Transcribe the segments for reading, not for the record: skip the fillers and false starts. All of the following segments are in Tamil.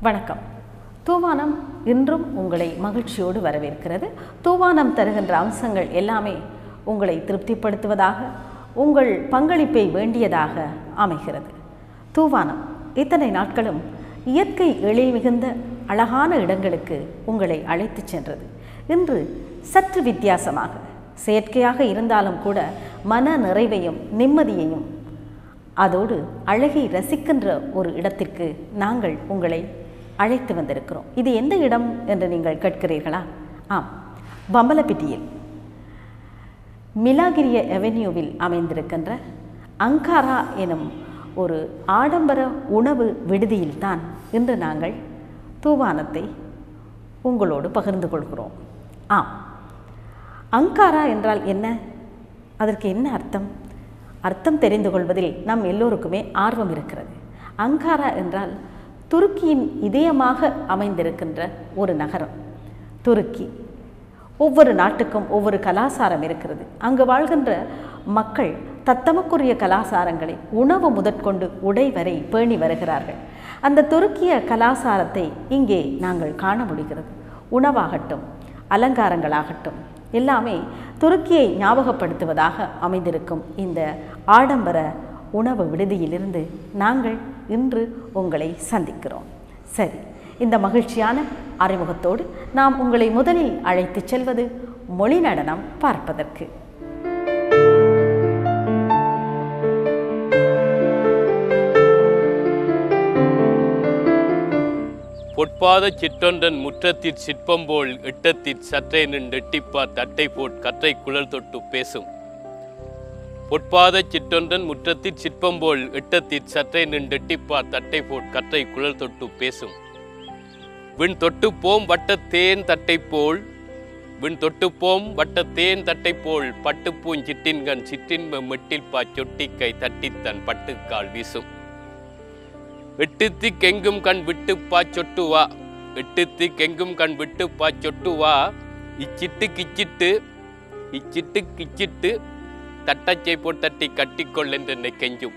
வணக்கம். தூவானம் இன்றும் உங்களை மகிழ்ச்சியோடு வரவேற்கிறது. தூவானம் தருகின்ற அம்சங்கள் எல்லாமே உங்களை திருப்திப்படுத்துவதாக, உங்கள் பங்களிப்பை வேண்டியதாக அமைகிறது. தூவானம் இத்தனை நாட்களும் இயற்கை எழில் மிகுந்த அழகான இடங்களுக்கு உங்களை அழைத்து சென்றது. இன்று சற்று வித்தியாசமாக, செயற்கையாக இருந்தாலும் கூட மன நிறைவையும் நிம்மதியையும் அதோடு அழகை ரசிக்கின்ற ஒரு இடத்திற்கு நாங்கள் உங்களை அழைத்து வந்திருக்கிறோம். இது எந்த இடம் என்று நீங்கள் கேட்கிறீர்களா? ஆம், பம்பலப்பிட்டியில் மிலாகிரிய அவென்யூவில் அமைந்திருக்கின்ற அங்காரா எனும் ஒரு ஆடம்பர உணவு விடுதியில்தான் இன்று நாங்கள் தூவானத்தை உங்களோடு பகிர்ந்து கொள்கிறோம். ஆம், அங்காரா என்றால் என்ன? அதற்கு என்ன அர்த்தம்? அர்த்தம் தெரிந்து கொள்வதில் நம் எல்லோருக்குமே ஆர்வம் இருக்கிறது. அங்காரா என்றால் துருக்கியின் இதயமாக அமைந்திருக்கின்ற ஒரு நகரம். துருக்கி, ஒவ்வொரு நாட்டுக்கும் ஒவ்வொரு கலாச்சாரம் இருக்கிறது. அங்கு வாழ்கின்ற மக்கள் தத்தமக்குரிய கலாச்சாரங்களை உணவு முதற்கொண்டு உடை வரை பேணி வருகிறார்கள். அந்த துருக்கிய கலாச்சாரத்தை இங்கே நாங்கள் காண முடிகிறது. உணவாகட்டும், அலங்காரங்களாகட்டும், எல்லாமே துருக்கியை ஞாபகப்படுத்துவதாக அமைந்திருக்கும் இந்த ஆடம்பர உணவு விடுதியிலிருந்து நாங்கள் இன்று உங்களை சந்திக்கிறோம். சரி, இந்த மகிழ்ச்சியான அறிமுகத்தோடு நாம் உங்களை முதலில் அழைத்து செல்வது மொழி நடனம் பார்ப்பதற்கு. பொற்பாத சிற்றொன்றன் முற்றத்திற் சிற்பம் போல் எட்டத்திற் சற்றே நின்று எட்டிப்பார் தட்டை போட் கற்றை குழல் தொட்டு பேசும். பொற்பாத சிற்றொன்றன் முற்றத்திற் சிற்பம் போல் எட்டத்திற் சற்றே நின்று எட்டிப்பார் தட்டை போட் கற்றை குழல் தொட்டு பேசும். விண் தொட்டுப்போம் வட்டத்தேன் தட்டை போல், விண் தொட்டுப்போம் வட்டத்தேன் தட்டை போல் பட்டுப்பூஞ் சிட்டின்கண் சிற்றின்ப மெட்டில்பா சொட்டிக்கை தட்டித்தன் பட்டுக்கால் வீசும். எட்டுத்திக் எங்கும் கண் விட்டு பா சொட்டுவா, எட்டுத்திக் எங்கும் கண் விட்டு பா சொட்டுவா, இச்சிட்டு கிச்சிட்டு இச்சிட்டு கிச்சிட்டு தட்டச்சை போட் தட்டி கட்டிக்கொள் என்றென்னை கெஞ்சும்.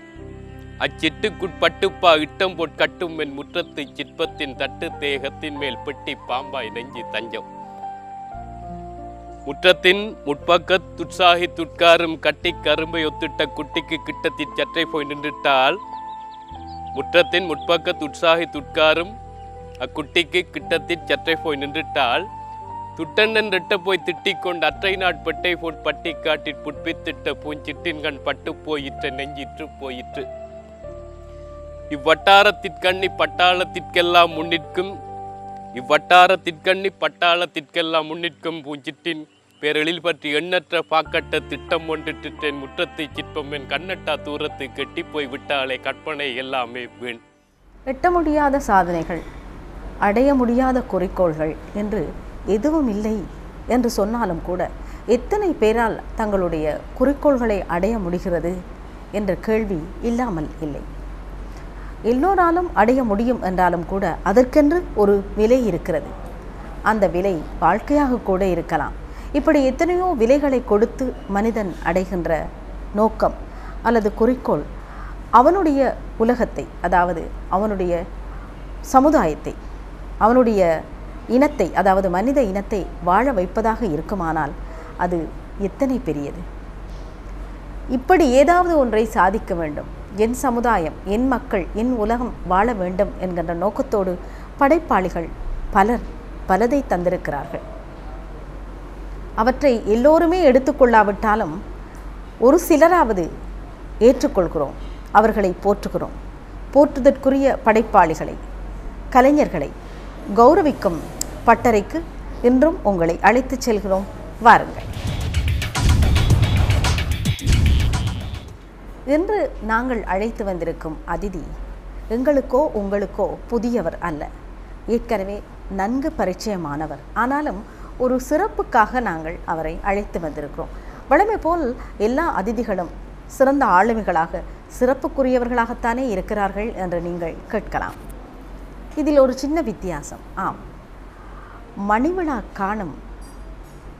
அச்சிட்டுக்குட்பட்டுப்பா இட்டம் போட் கட்டும் என் முற்றத்து சிற்பத்தின் தட்டு தேகத்தின் மேல் பெட்டி பாம்பாய் நெஞ்சி தஞ்சம். முற்றத்தின் முற்பக்கத் துட்சாகி துட்காரும் கட்டி கரும்பை ஒத்திட்ட குட்டிக்கு கிட்டத்திற் சற்றை போய் நின்றுட்டால், முற்றத்தின் முற்பக்கத் உற்சாகி துட்காரும் அக்குட்டிக்கு கிட்டத்திற் சற்றை போய் நின்றுட்டால், துட்டண்ணன் ரெட்ட போய் திட்டிக் கொண்டு அற்றை நாட்பட்டை போட் பட்டி காட்டிற் புட்பித்திட்ட பூஞ்சிட்டின்கண் பட்டு போயிற்ற நெஞ்சிற்று போயிற்று. இவ்வட்டாரத்திற்கண்ணி பட்டாளத்திற்கெல்லாம் முன்னிற்கும், இவ்வட்டாரத்திற்கண்ணி பட்டாளத்திற்கெல்லாம் முன்னிற்கும் பூஞ்சிட்டின் பேரெழில் பற்றி எண்ணற்ற பாக்கட்ட திட்டம் ஒன்றிட்டேன். முற்றத்தை சிற்பம் என் கண்ணட்டா தூரத்து கெட்டி போய் விட்டாலே கற்பனை எல்லாமே வீண். எட்ட முடியாத சாதனைகள், அடைய முடியாத குறிக்கோள்கள் என்று எதுவும் இல்லை என்று சொன்னாலும் கூட எத்தனை பேரால் தங்களுடைய குறிக்கோள்களை அடைய முடிகிறது என்ற கேள்வி இல்லாமல் இல்லை. எல்லோராலும் அடைய முடியும் என்றாலும் கூட அதற்கென்று ஒரு விலை இருக்கிறது. அந்த விலை வாழ்க்கையாக கூட இருக்கலாம். இப்படி எத்தனையோ விலைகளை கொடுத்து மனிதன் அடைகின்ற நோக்கம் அல்லது குறிக்கோள் அவனுடைய உலகத்தை, அதாவது அவனுடைய சமுதாயத்தை, அவனுடைய இனத்தை, அதாவது மனித இனத்தை வாழ வைப்பதாக இருக்குமானால் அது எத்தனை பெரியது. இப்படி ஏதாவது ஒன்றை சாதிக்க வேண்டும், என் சமுதாயம், என் மக்கள், என் உலகம் வாழ வேண்டும் என்கின்ற நோக்கத்தோடு படைப்பாளிகள் பலர் பலதை தந்திருக்கிறார்கள். அவற்றை எல்லோருமே எடுத்துக்கொள்ளாவிட்டாலும் ஒரு சிலராவது ஏற்றுக்கொள்கிறோம், அவர்களை போற்றுகிறோம். போற்றுதற்குரிய படைப்பாளிகளை, கலைஞர்களை கௌரவிக்கும் பட்டறைக்கு இன்றும் உங்களை அழைத்து செல்கிறோம். வாருங்கள். இன்று நாங்கள் அழைத்து வந்திருக்கும் அதிதி எங்களுக்கோ உங்களுக்கோ புதியவர் அல்ல, ஏற்கனவே நன்கு பரிச்சயமானவர். ஆனாலும் ஒரு சிறப்புக்காக நாங்கள் அவரை அழைத்து வந்திருக்கிறோம். வழமை போல் எல்லா அதிதிகளும் சிறந்த ஆளுமைகளாக, சிறப்புக்குரியவர்களாகத்தானே இருக்கிறார்கள் என்று நீங்கள் கேட்கலாம். இதில் ஒரு சின்ன வித்தியாசம். ஆம், மணிவிழா காணும்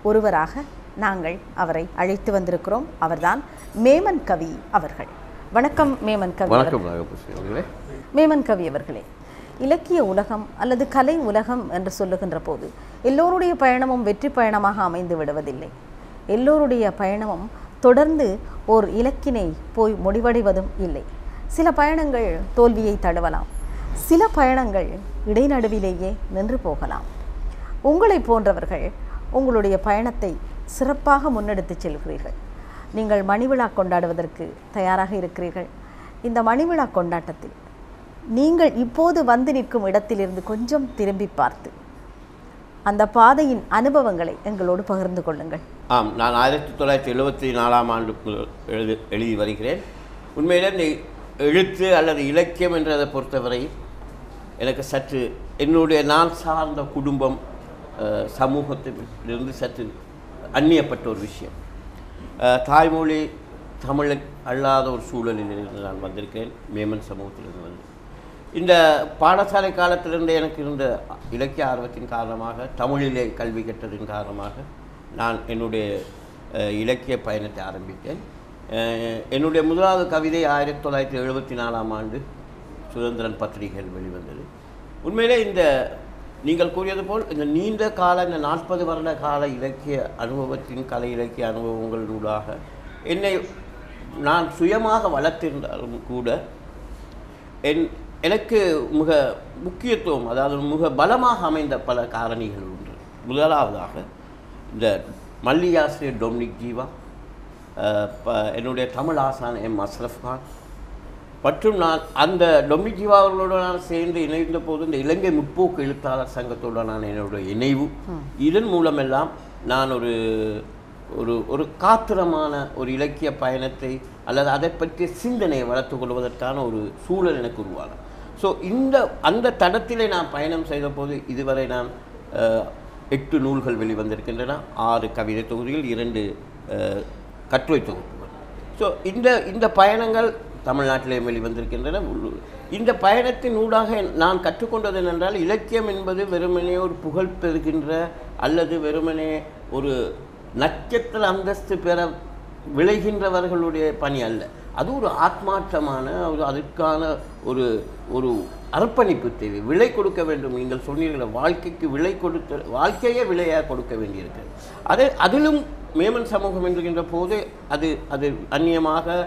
ஒருவராக நாங்கள் அவரை அழைத்து வந்திருக்கிறோம். அவர்தான் மேமன் கவி அவர்கள். வணக்கம் மேமன் கவி. வணக்கம் நாகபூஷணி அவர்களே. மேமன் கவி அவர்களே, இலக்கிய உலகம் அல்லது கலை உலகம் என்று சொல்லுகின்ற போது எல்லோருடைய பயணமும் வெற்றி பயணமாக அமைந்து விடுவதில்லை. எல்லோருடைய பயணமும் தொடர்ந்து ஓர் இலக்கினை போய் முடிவடைவதும் இல்லை. சில பயணங்கள் தோல்வியை தழுவலாம், சில பயணங்கள் இடைநடுவிலேயே நின்று போகலாம். உங்களை போன்றவர்கள் உங்களுடைய பயணத்தை சிறப்பாக முன்னெடுத்து செல்கிறீர்கள். நீங்கள் மணிவிழா கொண்டாடுவதற்கு தயாராக இருக்கிறீர்கள். இந்த மணிவிழா கொண்டாட்டத்தில் நீங்கள் இப்போது வந்து நிற்கும் இடத்திலிருந்து கொஞ்சம் திரும்பி பார்த்து அந்த பாதையின் அனுபவங்களை எங்களோடு பகிர்ந்து கொள்ளுங்கள். ஆம், நான் 1974ஆம் ஆண்டு எழுதி வருகிறேன். உண்மையிலே இந்த எழுத்து அல்லது இலக்கியம் என்றதை பொறுத்தவரை எனக்கு சற்று என்னுடைய நான் சார்ந்த குடும்பம் சமூகத்திலிருந்து சற்று அந்நியப்பட்ட ஒரு விஷயம். தாய்மொழி தமிழ் அல்லாத ஒரு சூழலில் இருந்து நான் வந்திருக்கிறேன். மேமன் சமூகத்திலிருந்து வந்து இந்த பாடசாலை காலத்திலிருந்து எனக்கு இருந்த இலக்கிய ஆர்வத்தின் காரணமாக, தமிழிலே கல்வி கற்றதின் காரணமாக நான் என்னுடைய இலக்கிய பயணத்தை ஆரம்பித்தேன். என்னுடைய முதலாவது கவிதை 1974ஆம் ஆண்டு சுதந்திரன் பத்திரிகையில் வெளிவந்தது. உண்மையிலே இந்த நீங்கள் கூறியது போல் இந்த நீண்ட கால இந்த 40 வருட கால இலக்கிய அனுபவத்தின் கலை இலக்கிய அனுபவங்களூடாக என்னை நான் சுயமாக வளர்த்திருந்தாலும் கூட எனக்கு மிக முக்கியத்துவம், அதாவது மிக பலமாக அமைந்த பல காரணிகள் உண்டு. முதலாவதாக இந்த மல்லியாசிரியர் டொமினிக் ஜீவா, என்னுடைய தமிழ் ஆசான் எம் அஸ்ரஃப் கான் மற்றும் நான் அந்த டொமினிக் ஜீவா அவர்களோடு நான் சேர்ந்து இணைந்த போது இந்த இலங்கை முற்போக்கு எழுத்தாளர் சங்கத்தோடு நான் என்னுடைய இணைவு, இதன் மூலமெல்லாம் நான் ஒரு ஒரு ஒரு காத்திரமான ஒரு இலக்கிய பயணத்தை அல்லது அதை பற்றிய சிந்தனையை வளர்த்து கொள்வதற்கான ஒரு சூழல் எனக்கு உருவாகும். ஸோ அந்த தடத்திலே நான் பயணம் செய்த போது இதுவரை நான் 8 நூல்கள் வெளிவந்திருக்கின்றன, 6 கவிதை தொகுதிகள், 2 கட்டுரை தொகுப்புகள். ஸோ இந்த பயணங்கள் தமிழ்நாட்டிலே வெளிவந்திருக்கின்றன. இந்த பயணத்தின் ஊடாக நான் கற்றுக்கொண்டது என்னென்றால், இலக்கியம் என்பது வெறுமனே ஒரு புகழ் பெறுகின்ற அல்லது வெறுமனே ஒரு நட்சத்திர அந்தஸ்து பெற விளைகின்றவர்களுடைய பணி அல்ல. அது ஒரு ஆத்மார்த்தமான அதற்கான ஒரு ஒரு அர்ப்பணிப்பு தேவை. விலை கொடுக்க வேண்டும். நீங்கள் சொன்னீர்கள், வாழ்க்கைக்கு விலை கொடுத்த வாழ்க்கையே விலையாக கொடுக்க வேண்டியிருக்கிறது. அதிலும் மேமன் சமூகம் என்கின்ற போது அது அந்நியமாக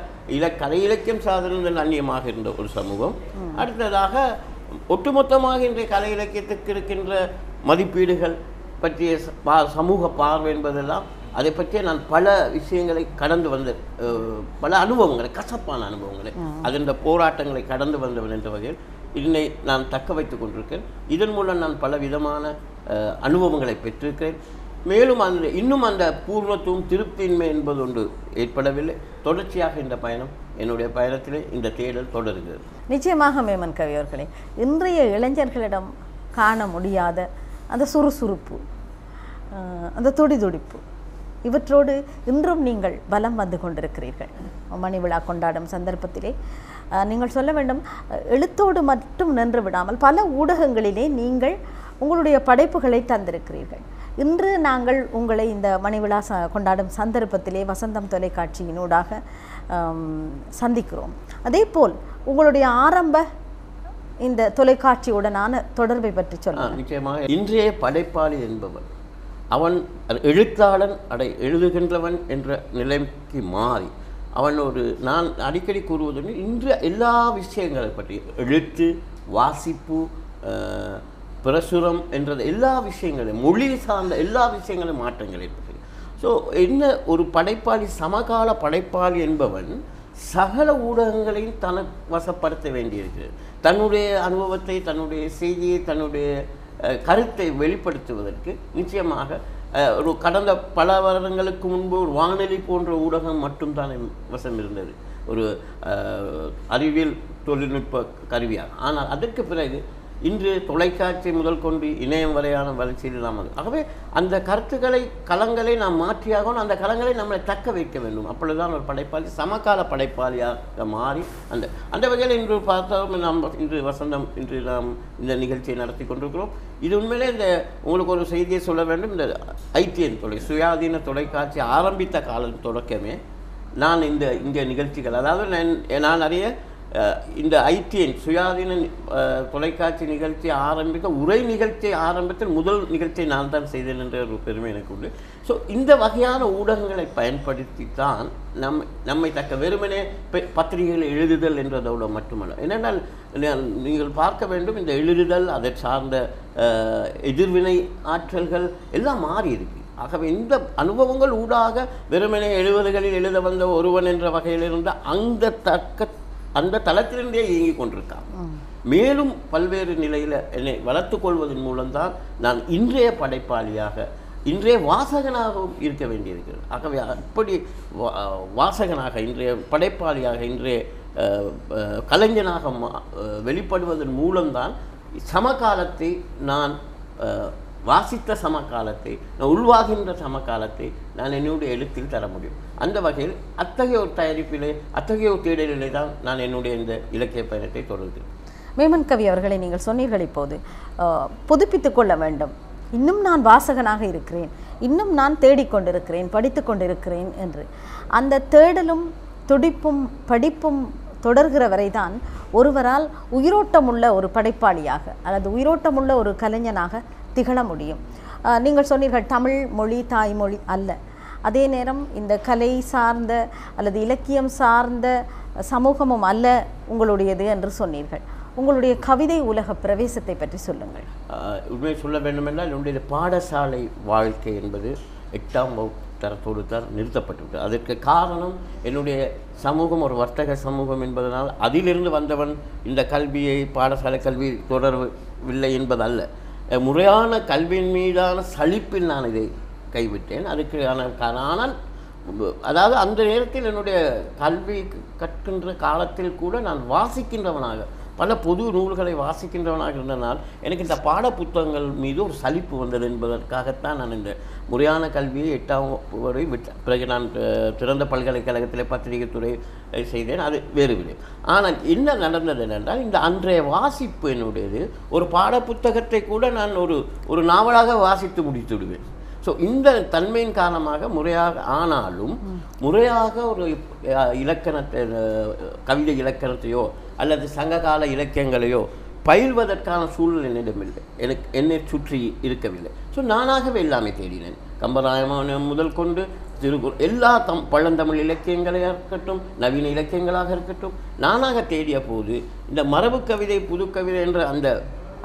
கலை இலக்கியம் சாதனங்கள் அந்நியமாக இருந்த ஒரு சமூகம். அடுத்ததாக ஒட்டுமொத்தமாக இன்றைய கலை இலக்கியத்துக்கு இருக்கின்ற மதிப்பீடுகள் பற்றிய சமூக பார்வை என்பதெல்லாம் அதை பற்றிய நான் பல விஷயங்களை கடந்து வந்த பல அனுபவங்களை, கசப்பான அனுபவங்களை, அதன் போராட்டங்களை கடந்து வந்தவன் என்ற வகையில் இதனை நான் தக்க வைத்துக் கொண்டிருக்கிறேன். இதன் மூலம் நான் பல விதமான அனுபவங்களை பெற்றிருக்கிறேன். மேலும் இன்னும் அந்த பூர்வத்துவம் திருப்தியின்மை என்பது ஒன்று ஏற்படவில்லை. தொடர்ச்சியாக இந்த பயணம், என்னுடைய பயணத்திலே இந்த தேடல் தொடர்கிறது. நிச்சயமாக மேமன் கவி அவர்களே, இன்றைய இளைஞர்களிடம் காண முடியாத அந்த சுறுசுறுப்பு, அந்த துடிதுடிப்பு, இவற்றோடு இன்றும் நீங்கள் பலம் வந்து கொண்டிருக்கிறீர்கள். மணி விழா கொண்டாடும் சந்தர்ப்பத்திலே நீங்கள் சொல்ல வேண்டும், எழுத்தோடு மட்டும் நின்று விடாமல் பல ஊடகங்களிலே நீங்கள் உங்களுடைய படைப்புகளை தந்திருக்கிறீர்கள். இன்று நாங்கள் உங்களை இந்த மணி விழா கொண்டாடும் சந்தர்ப்பத்திலே வசந்தம் தொலைக்காட்சியினூடாக சந்திக்கிறோம். அதே போல் உங்களுடைய ஆரம்ப இந்த தொலைக்காட்சியுடனான தொடர்பை பற்றி சொல்லுங்கள். நிச்சயமாக இன்றைய படைப்பாளி என்பவன் அவன் எழுத்தாளன் எழுதுகின்றவன் என்ற நிலைக்கு மாறி அவன் நான் அடிக்கடி கூறுவதுன்னு இன்று எல்லா விஷயங்களை பற்றி எழுத்து, வாசிப்பு, பிரசுரம் என்ற எல்லா விஷயங்களையும், மொழி சார்ந்த எல்லா விஷயங்களையும் மாற்றங்கள் ஏற்பட்டு. ஸோ என்ன ஒரு படைப்பாளி, சமகால படைப்பாளி என்பவன் சகல ஊடகங்களையும் வசப்படுத்த வேண்டியிருக்கிறது. தன்னுடைய அனுபவத்தை, தன்னுடைய செய்தியை, தன்னுடைய கருத்தை வெளிப்படுத்துவதற்கு நிச்சயமாக ஒரு கடந்த பல வருடங்களுக்கு முன்பு ஒரு வானொலி போன்ற ஊடகம் மட்டும்தான் வசம் இருந்தது, ஒரு அறிவியல் தொழில்நுட்ப கருவியாக. ஆனால் அதற்கு பிறகு இன்று தொலைக்காட்சி முதல் கொண்டு இணையம் வரையான வளர்ச்சியில் நாம் ஆகவே அந்த கருத்துக்களை களங்களை நாம் மாற்றியாகணும். அந்த களங்களை நம்மளை தக்க வைக்க வேண்டும். அப்பொழுதுதான் ஒரு படைப்பாளி சமகால படைப்பாளியாக மாறி அந்த வகையில் இன்று பார்த்தாலும் நாம் இன்று வசந்தம் இன்று நாம் இந்த நிகழ்ச்சியை நடத்தி கொண்டிருக்கிறோம். இது உண்மையிலே உங்களுக்கு ஒரு செய்தியை சொல்ல வேண்டும். இந்த ஐடிஎன் சுயாதீன தொலைக்காட்சி ஆரம்பித்த காலம் தொடக்கமே நான் இந்த நிகழ்ச்சிகள், அதாவது நான் நிறைய இந்த ITN சுயாதீன தொலைக்காட்சி நிகழ்ச்சி ஆரம்பிக்க உரை நிகழ்ச்சி ஆரம்பத்தில் முதல் நிகழ்ச்சியை நான் தான் செய்தேன் என்ற ஒரு பெருமை எனக்கு உண்டு. ஸோ இந்த வகையான ஊடகங்களை பயன்படுத்தி தான் நம்மை தக்க வெறுமனே பத்திரிகைகளை எழுதுதல் என்றதோடு மட்டுமல்ல. ஏனென்றால் நீங்கள் பார்க்க வேண்டும், இந்த எழுதுதல் அதை சார்ந்த எதிர்வினை ஆற்றல்கள் எல்லாம் மாறி இருக்கு. ஆகவே இந்த அனுபவங்கள் ஊடாக வெறுமனே 70களில் எழுத வந்த ஒருவன் என்ற வகையில் இருந்த அந்த தளத்திலிருந்தே இயங்கிக் கொண்டிருக்கான். மேலும் பல்வேறு நிலையில் என்னை வளர்த்து கொள்வதன் மூலம்தான் நான் இன்றைய படைப்பாளியாக, இன்றைய வாசகனாகவும் இருக்க வேண்டியிருக்கிறது. ஆகவே அப்படி வாசகனாக, இன்றைய படைப்பாளியாக, இன்றைய கலைஞனாக வெளிப்படுவதன் மூலம்தான் சமகாலத்தை நான் வாசித்த சமகாலத்தை, நான் உள்வாகின்ற சமகாலத்தை நான் என்னுடைய எழுத்தில் தர முடியும். அந்த வகையில் அத்தகைய ஒரு தயாரிப்பிலே, அத்தகைய ஒரு தேடலிலே தான் நான் என்னுடைய இந்த இலக்கிய பயணத்தை தொடர்கிறேன். மேமன் கவி அவர்களை நீங்கள் சொன்னீர்கள், இப்போது புதுப்பித்துக் கொள்ள வேண்டும், இன்னும் நான் வாசகனாக இருக்கிறேன், இன்னும் நான் தேடிக்கொண்டிருக்கிறேன், படித்து கொண்டிருக்கிறேன் என்று. அந்த தேடலும் துடிப்பும் படிப்பும் தொடர்கிற வரைதான் ஒருவரால் உயிரோட்டமுள்ள ஒரு படைப்பாளியாக அல்லது உயிரோட்டமுள்ள ஒரு கலைஞனாக திகழ முடியும். நீங்கள் சொன்னீர்கள் தமிழ் மொழி தாய்மொழி அல்ல, அதே நேரம் இந்த கலை சார்ந்த அல்லது இலக்கியம் சார்ந்த சமூகமும் அல்ல உங்களுடையது என்று சொன்னீர்கள். உங்களுடைய கவிதை உலக பிரவேசத்தை பற்றி சொல்லுங்கள். உண்மை சொல்ல வேண்டுமென்றால் என்னுடைய பாடசாலை வாழ்க்கை என்பது 8ஆம் வகுப்பு தரத்தோடு தான் நிறுத்தப்பட்டுவிட்டது. அதற்கு காரணம் என்னுடைய சமூகம் ஒரு வர்த்தக சமூகம் என்பதனால் அதிலிருந்து வந்தவன் இந்த கல்வியை, பாடசாலை கல்வி தொடரவில்லை என்பதல்ல. முறையான கல்வியின் மீதான சலிப்பில் நான் இதை கைவிட்டேன். அதுக்கான ஆனால் அதாவது அந்த நேரத்தில் என்னுடைய கல்வி கற்கின்ற காலத்தில் கூட நான் வாசிக்கின்றவனாக, பல பொது நூல்களை வாசிக்கின்றவனாக இருந்தனால் எனக்கு இந்த பாட புத்தகங்கள் மீது ஒரு சலிப்பு வந்தது என்பதற்காகத்தான் நான் இந்த முறையான கல்வியை 8ஆம் வரை விட்டேன். பிறகு நான் திறந்த பல்கலைக்கழகத்தில் பத்திரிகை துறை செய்தேன், அது வேறு விலை. ஆனால் என்ன நடந்தது என்றால், இந்த அன்றைய வாசிப்பு என்னுடையது ஒரு பாட புத்தகத்தை கூட நான் ஒரு நாவலாக வாசித்து முடித்து விடுவேன். ஸோ இந்த தன்மையின் காரணமாக முறையாக, ஆனாலும் முறையாக ஒரு இலக்கணத்தை, கவிதை இலக்கணத்தையோ அல்லது சங்ககால இலக்கியங்களையோ பயில்வதற்கான சூழல் என்னிடமில்லை, என்னை சுற்றி இருக்கவில்லை. ஸோ நானாகவே எல்லாமே தேடினேன். கம்பராமாயணம் முதல் கொண்டு திருக்குறள், எல்லா பழந்தமிழ் இலக்கியங்களாக இருக்கட்டும், நவீன இலக்கியங்களாக இருக்கட்டும், நானாக தேடிய போது இந்த மரபு கவிதை, புது கவிதை என்ற அந்த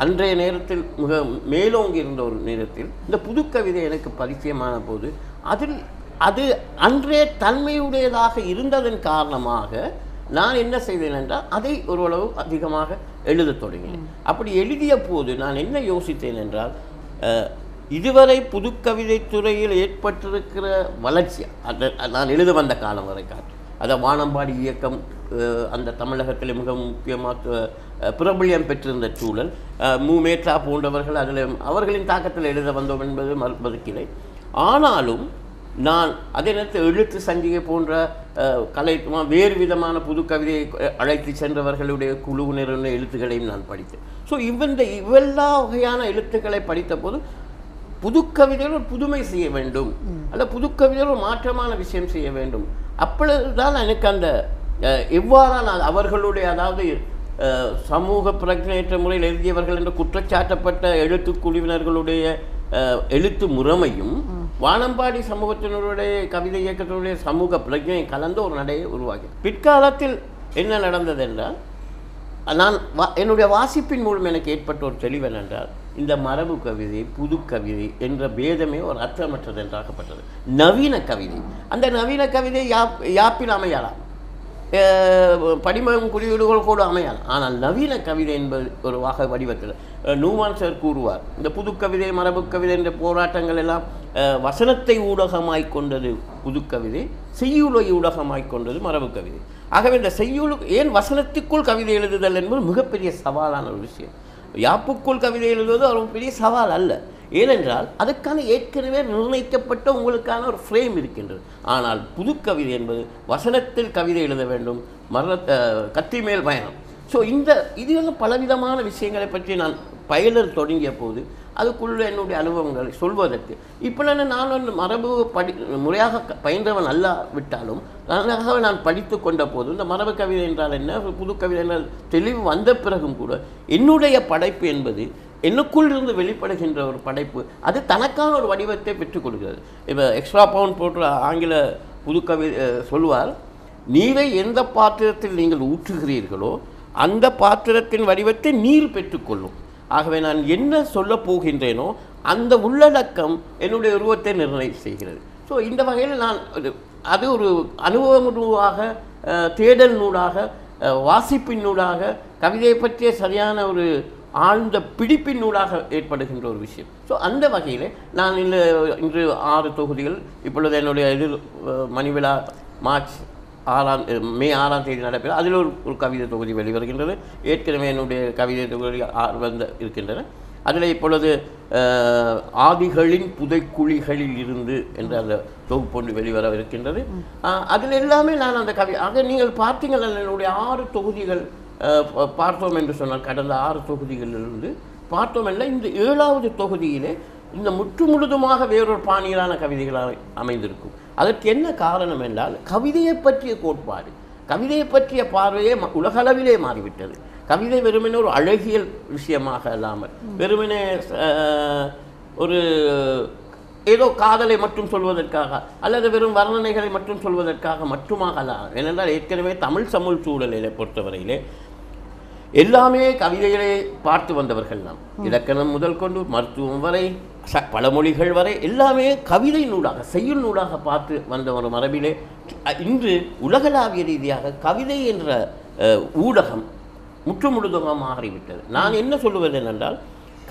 அன்றைய நேரத்தில் மிக மேலோங்கி இருந்த ஒரு நேரத்தில் இந்த புதுக்கவிதை எனக்கு பரிச்சயமான போது அது அன்றைய தன்மையுடையதாக இருந்ததன் காரணமாக நான் என்ன செய்தேன் என்றால் அதை ஓரளவு அதிகமாக எழுதத் தொடங்கினேன். அப்படி எழுதிய போது நான் என்ன யோசித்தேன் என்றால், இதுவரை புதுக்கவிதை துறையில் ஏற்பட்டிருக்கிற வளர்ச்சி, நான் எழுத வந்த காலம் வரை காட்டு, அதை வானம்பாடி இயக்கம் அந்த தமிழகத்தில் மிக முக்கியமாக பிரபல்யம் பெற்றிருந்த சூழல், மேற்றா போன்றவர்கள் அதில் அவர்களின் தாக்கத்தில் எழுத வந்தோம் என்பது மறுப்பதற்கில்லை. ஆனாலும் நான் அதே நேரத்தில் எழுத்து சஞ்சிகை போன்ற கலை வேறு விதமான புது கவிதையை அழைத்து சென்றவர்களுடைய குழுவினருடைய எழுத்துக்களையும் நான் படித்தேன். ஸோ இவ்வெல்லா வகையான எழுத்துக்களை படித்த போது புதுக்கவிதையில் ஒரு புதுமை செய்ய வேண்டும், அல்ல புதுக்கவிதையில் ஒரு மாற்றமான விஷயம் செய்ய வேண்டும். அப்பொழுதுதான் எனக்கு அந்த எவ்வாறான அவர்களுடைய, அதாவது சமூக பிரச்சனையற்ற முறையில் எழுதியவர்கள் என்று குற்றச்சாட்டப்பட்ட எழுத்து குழுவினர்களுடைய எழுத்து முறைமையும் வானம்பாடி சமூகத்தினருடைய கவிதை இயக்கத்தினுடைய சமூக பிரஜையை கலந்த ஒரு நடையை உருவாக்கி, பிற்காலத்தில் என்ன நடந்தது என்றால், நான் என்னுடைய வாசிப்பின் மூலம் எனக்கு ஏற்பட்ட ஒரு தெளிவு என்னென்றால், இந்த மரபு கவிதை, புது கவிதை என்ற பேதமே ஒரு அர்த்தமற்றது என்றாக்கப்பட்டது. நவீன கவிதை, அந்த நவீன கவிதை யாப்பில் அமையலாம், படிமம் குறியீடுகள் கூட அமையலாம். ஆனால் நவீன கவிதை என்பது ஒரு வகை வடிவத்தில் நூமான் சார் கூறுவார், இந்த புது கவிதை, மரபு கவிதை என்ற போராட்டங்கள் எல்லாம் வசனத்தை ஊடகமாய் கொண்டது புதுக்கவிதை, செய்யுளை ஊடகமாய் கொண்டது மரபு கவிதை. ஆகவே இந்த செய்யுள் ஏன் வசனத்துக்குள் கவிதை எழுதுதல் என்பது மிகப்பெரிய சவாலான ஒரு விஷயம். யாப்புக்குள் கவிதை எழுதுவது ஒரு பெரிய சவால் அல்ல. ஏனென்றால் அதுக்கான ஏற்கனவே நிர்ணயிக்கப்பட்ட உங்களுக்கான ஒரு ஃப்ரேம் இருக்கின்றது. ஆனால் புது கவிதை என்பது வசனத்தில் கவிதை எழுத வேண்டும், கத்தி மேல் பயணம். ஸோ இது பலவிதமான விஷயங்களை பற்றி நான் பயிலர் தொடங்கிய போது அதுக்குள்ள என்னுடைய அனுபவங்களை சொல்வதற்கு. இப்போ நான் வந்து மரபு முறையாக பயின்றவன் அல்ல விட்டாலும் நன்றாக நான் படித்து கொண்ட போது இந்த மரபு கவிதை என்றால் என்ன, புது கவிதை என்றால் தெளிவு வந்த பிறகும் கூட என்னுடைய படைப்பு என்பது எனக்குள் இருந்து வெளிப்படுகின்ற ஒரு படைப்பு, அது தனக்கான ஒரு வடிவத்தை பெற்றுக் கொடுக்கிறது. இப்போ எக்ஸ்ட்ரா பவுண்ட் போட்டு ஆங்கில புது கவிதை சொல்வார், நீரை எந்த பாத்திரத்தில் நீங்கள் ஊற்றுகிறீர்களோ அந்த பாத்திரத்தின் வடிவத்தை நீர் பெற்றுக்கொள்ளும். ஆகவே நான் என்ன சொல்ல போகின்றேனோ அந்த உள்ளடக்கம் என்னுடைய உருவத்தை நிர்ணயம் செய்கிறது. ஸோ இந்த வகையில் நான் அது ஒரு அனுபவமாக, தேடல் நூலாக, வாசிப்பின் நூலாக, கவிதையை பற்றிய சரியான ஒரு ஆழ்ந்த பிடிப்பின் நூலாக ஏற்படுகின்ற ஒரு விஷயம். ஸோ அந்த வகையில் நான் இன்று 6 தொகுதிகள், இப்பொழுது என்னுடைய மணிவிழா மே 6ஆம் தேதி நடைபெறும். அதில் ஒரு கவிதை தொகுதி வெளிவருகின்றது. ஏற்கனவே என்னுடைய கவிதை தொகுதி இருக்கின்றன. அதில் இப்பொழுது ஆதிகளின் புதைக்குழிகளில் இருந்து என்ற அந்த தொகுப்பொன்று வெளிவர இருக்கின்றது. அதில் எல்லாமே நான் அந்த ஆக நீங்கள் பார்த்தீங்கள், என்னுடைய 6 தொகுதிகள் பார்த்தோம் என்று சொன்னால், கடந்த 6 தொகுதிகளிலிருந்து பார்த்தோம் அல்ல, இந்த 7வது தொகுதியிலே இந்த முற்று முழுதுமாக வேறொரு பாணியிலான கவிதைகளாக அமைந்திருக்கும். அதற்கு என்ன காரணம் என்றால், கவிதையை பற்றிய கோட்பாடு, கவிதையை பற்றிய பார்வையே உலகளவிலே மாறிவிட்டது. கவிதை வெறுமனே ஒரு அழகியல் விஷயமாக இல்லாமல், வெறுமனே ஒரு ஏதோ காதலை மட்டும் சொல்வதற்காக அல்லது வெறும் வர்ணனைகளை மட்டும் சொல்வதற்காக மட்டுமாக அல்ல. ஏனென்றால் ஏற்கனவே தமிழ் சமூக சூழலை பொறுத்தவரையிலே எல்லாமே கவிதைகளை பார்த்து வந்தவர்கள் நாம். இலக்கணம் முதல் கொண்டு மருத்துவம் வரை, பழமொழிகள் வரை எல்லாமே கவிதை நூலாக, செய்யுள் நூலாக பார்த்து வந்த ஒரு மரபிலே இன்று உலகளாவிய ரீதியாக கவிதை என்ற ஊடகம் முற்றுமுழுதாக மாறிவிட்டது. நான் என்ன சொல்லுவது என்றால்,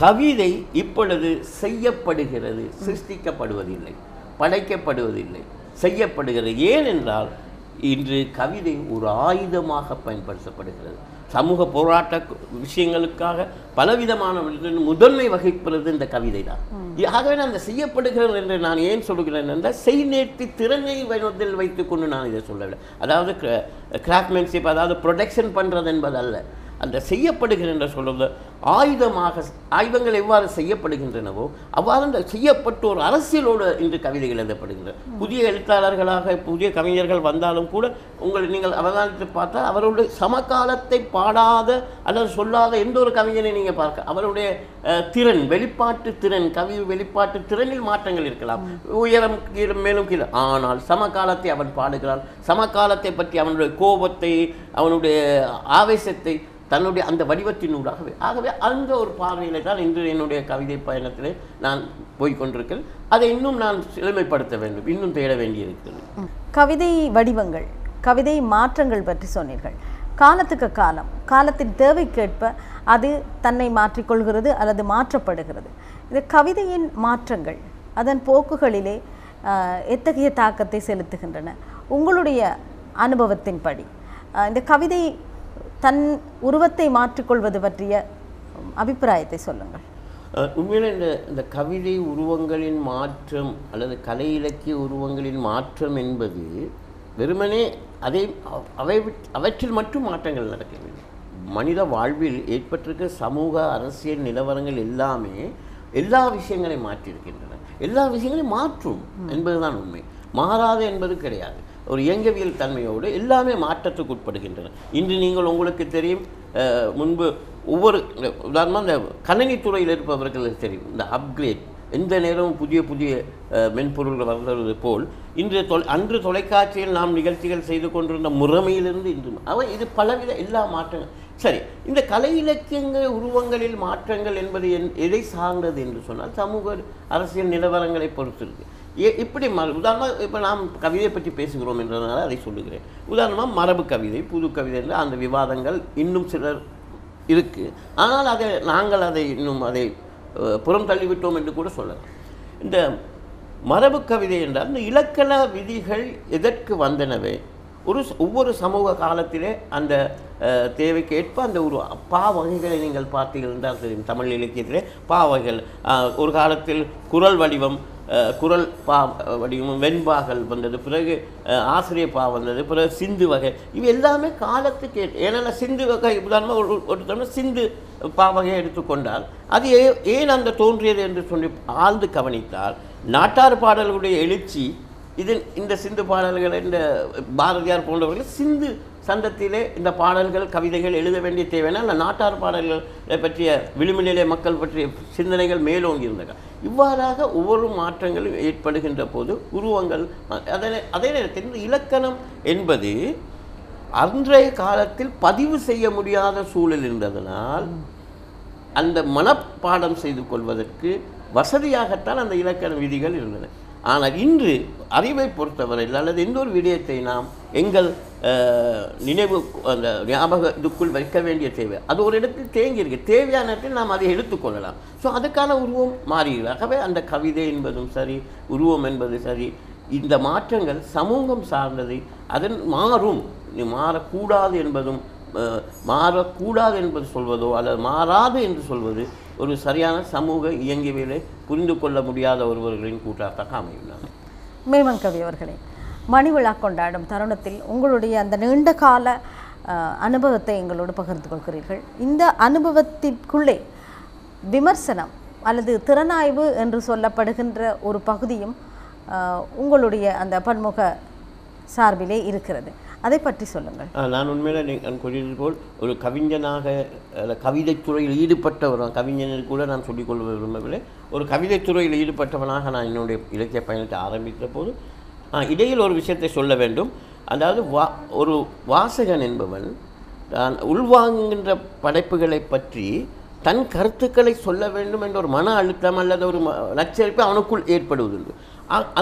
கவிதை இப்பொழுது செய்யப்படுகிறது, சிருஷ்டிக்கப்படுவதில்லை, படைக்கப்படுவதில்லை, செய்யப்படுகிறது. ஏனென்றால் இன்று கவிதை ஒரு ஆயுதமாக பயன்படுத்தப்படுகிறது. சமூக போராட்ட விஷயங்களுக்காக பலவிதமான முதன்மை வகிப்பது இந்த கவிதை தான். ஆகவே நான் அந்த செய்யப்படுகிறது என்று நான் ஏன் சொல்கிறேன் என்றால், செய்நேர்த்தி திறனை வைத்துக் கொண்டு நான் இதை சொல்லவில்லை. அதாவது கிராஃப்ட்மேன்ஷிப், அதாவது ப்ரொடக்ஷன் பண்ணுறது என்பது அல்ல. அந்த செய்யப்படுகின்ற சொல்வது ஆயுதங்கள் எவ்வாறு செய்யப்படுகின்றனவோ அவ்வாறு அந்த செய்யப்பட்ட ஒரு அரசியலோடு இன்று கவிதைகள் எழுதப்படுகின்றன. புதிய எழுத்தாளர்களாக புதிய கவிஞர்கள் வந்தாலும் கூட நீங்கள் அவதானித்து பார்த்தால் அவருடைய சமகாலத்தை பாடாத அல்லது சொல்லாத எந்த ஒரு கவிஞனை நீங்கள் பார்க்க, அவருடைய திறன், வெளிப்பாட்டு திறன், கவி வெளிப்பாட்டு திறனில் மாற்றங்கள் இருக்கலாம், உயரம் கீழே மேலும் கீழே, ஆனால் சமகாலத்தை அவன் பாடுகிறான். சமகாலத்தை பற்றி அவனுடைய கோபத்தை, அவனுடைய ஆவேசத்தை தன்னுடைய அந்த வடிவத்தினூடாகவே. ஆகவே அந்த ஒரு பார்வையில் தான் இன்று என்னுடைய கவிதை பயணத்திலே நான் போய்கொண்டிருக்கிறேன். அதை இன்னும் நான் எளிமைப்படுத்த வேண்டும், இன்னும் தேட வேண்டியிருக்கிறது. கவிதை வடிவங்கள், கவிதை மாற்றங்கள் பற்றி சொன்னீர்கள். காலத்துக்கு காலத்தின் தேவைக்கேற்ப அது தன்னை மாற்றிக்கொள்கிறது அல்லது மாற்றப்படுகிறது. இந்த கவிதையின் மாற்றங்கள் அதன் போக்குகளிலே எத்தகைய தாக்கத்தை செலுத்துகின்றன? உங்களுடைய அனுபவத்தின்படி இந்த கவிதை தன் உருவத்தை மாற்றிக்கொள்வது பற்றிய அபிப்பிராயத்தை சொல்லுங்கள். உண்மையில் இந்த கவிதை உருவங்களின் மாற்றம் அல்லது கலை இலக்கிய உருவங்களின் மாற்றம் என்பது வெறுமனே அவற்றில் மட்டும் மாற்றங்கள் நடக்கவில்லை. மனித வாழ்வில் ஏற்பட்டிருக்க சமூக அரசியல் நிலவரங்கள் எல்லாமே எல்லா விஷயங்களையும் மாற்றியிருக்கின்றன. எல்லா ஒவ்வொரு விஷயங்களையும் என்பதுதான் உண்மை. மாறாது என்பது கிடையாது. ஒரு இயங்கவியல் தன்மையோடு எல்லாமே மாற்றத்துக்கு உட்படுகின்றன. இன்று நீங்கள் உங்களுக்கு தெரியும், முன்பு ஒவ்வொரு உதாரணமாக இந்த கணினித்துறையில் இருப்பவர்களுக்கு தெரியும், இந்த அப்கிரேட் எந்த நேரமும் புதிய புதிய மென்பொருள்கள் வளர்வது போல் அன்று தொலைக்காட்சியில் நாம் நிகழ்ச்சிகள் செய்து கொண்டிருந்த முறைமையிலிருந்து இன்று இது பலவித எல்லா மாற்றங்கள். சரி, இந்த கலை இலக்கியங்கள் உருவங்களில் மாற்றங்கள் என்பது எதை சார்ந்தது என்று சொன்னால் சமூக அரசியல் நிலவரங்களை பொறுத்து இருக்கு. இப்படி உதாரணமாக இப்போ நாம் கவிதையை பற்றி பேசுகிறோம் என்றதுனால அதை சொல்லுகிறேன். உதாரணமாக மரபு கவிதை, புது கவிதை என்ற அந்த விவாதங்கள் இன்னும் சிலர் இருக்குது. ஆனால் நாங்கள் அதை இன்னும் புறம் தள்ளிவிட்டோம் என்று கூட சொல்லலாம். இந்த மரபு கவிதை என்றால் இந்த இலக்கண விதிகள் எதற்கு வந்தனவே, ஒவ்வொரு சமூக காலத்திலே அந்த தேவைக்கு ஏற்ப அந்த ஒரு வகைகளை நீங்கள் பார்த்தீர்கள் என்றால் தெரியும். தமிழ் இலக்கியத்திலே வகைகள், ஒரு காலத்தில் குரல் வடிவம், குரல் பா வடிவமும் வெண்பாக்கள் வந்தது, பிறகு ஆசிரியர் பா வந்தது, பிறகு சிந்து வகை. இவை எல்லாமே காலத்துக்கு ஏன்னா சிந்து வகை உதாரணமாக ஒரு சிந்து பா வகையை எடுத்துக்கொண்டால் அது ஏன் அந்த தோன்றியது என்று சொல்லி ஆழ்ந்து கவனித்தால் நாட்டார் பாடல்களுடைய எழுச்சி இந்த சிந்து பாடல்கள் இந்த பாரதியார் போன்றவர்கள் சிந்து சந்தத்திலே இந்த பாடல்கள் கவிதைகள் எழுத வேண்டிய தேவைன்னா அந்த நாட்டார் பாடல்களை பற்றிய விளிம்புநிலை மக்கள் பற்றிய சிந்தனைகள் மேலோங்கி இருந்தன. இவ்வாறாக ஒவ்வொரு மாற்றங்களும் ஏற்படுகின்ற போது உருவங்கள் அதே நேரத்தில் இந்த இலக்கணம் என்பது அன்றைய காலத்தில் பதிவு செய்ய முடியாத சூழல் இருந்ததனால் அந்த மனப்பாடம் செய்து கொள்வதற்கு வசதியாகத்தான் அந்த இலக்கண விதிகள் இருந்தன. ஆனால் இன்று அறிவை பொறுத்தவரையில் அல்லது எந்த ஒரு விடயத்தை நாம் எங்கள் நினைவு அந்த ஞாபக இதுக்குள் வைக்க வேண்டிய தேவை அது ஒரு இடத்தில் தேங்கி இருக்கு, தேவையான இடத்தில் நாம் அதை எடுத்துக்கொள்ளலாம். ஸோ அதுக்கான உருவம் மாறுகிறது. ஆகவே அந்த கவிதை என்பதும் சரி, உருவம் என்பது சரி, இந்த மாற்றங்கள் சமூகம் சார்ந்தது. அதன் மாறக்கூடாது என்பதும் மாறக்கூடாது என்பது சொல்வதோ அல்லது மாறாது என்று சொல்வது ஒரு சரியான சமூக இயங்கியவியலை புரிந்து கொள்ள முடியாத ஒருவர்களின் கூட்டாக அமையுள்ளார். மேமன் கவி அவர்களே, மணிவிழா கொண்டாடும் தருணத்தில் உங்களுடைய அந்த நீண்ட கால அனுபவத்தை எங்களோடு பகிர்ந்து கொள்கிறீர்கள். இந்த அனுபவத்திற்குள்ளே விமர்சனம் அல்லது திறனாய்வு என்று சொல்லப்படுகின்ற ஒரு பகுதியும் உங்களுடைய அந்த பன்முக சார்பிலே இருக்கிறது. அதை பற்றி சொல்லுங்கள். நான் உண்மையில் நான் கூறியது போல் ஒரு கவிஞனாக கவிதைத்துறையில் ஈடுபட்டவர், கவிஞனுக்கு கூட நான் சொல்லிக்கொள்ள விரும்பவில்லை, ஒரு கவிதைத்துறையில் ஈடுபட்டவனாக நான் என்னுடைய இலக்கிய பயணத்தை ஆரம்பித்த போது இடையில் ஒரு விஷயத்தை சொல்ல வேண்டும். அதாவது ஒரு வாசகன் என்பவன் தான் உள்வாங்குகின்ற படைப்புகளை பற்றி தன் கருத்துக்களை சொல்ல வேண்டும் என்ற ஒரு மன அழுத்தம் அல்லது ஒரு நச்சரிப்பு அவனுக்குள் ஏற்படுவதுண்டு.